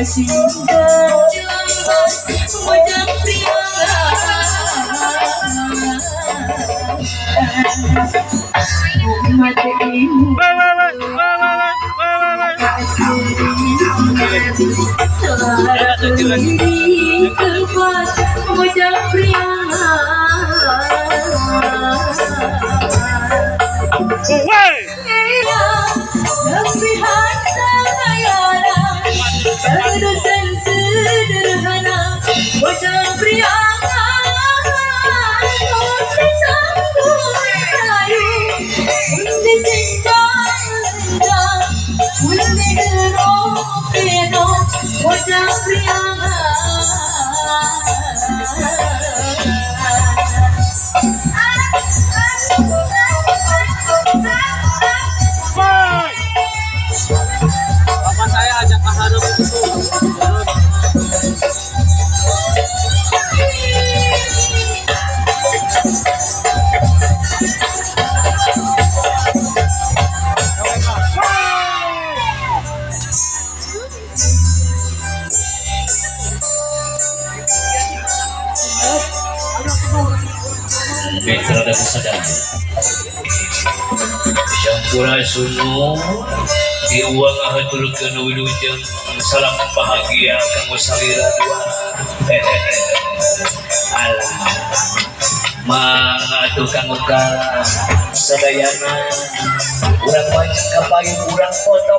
Sinta dilambat wajah pria umat ini telah diri tempat wajah pria tapi harta khayalan kedosan sederhana wajah pria untuk sambung rayu undi cinta undi gerokedo wajah pria Bapak saya ajak harus itu. Terhadap kesadaran Syampura sunuh diuang ahaturkan wilujeng salam bahagia kamu salira dua alah mengatukan muka sadayana urang banyak kapayun urang foto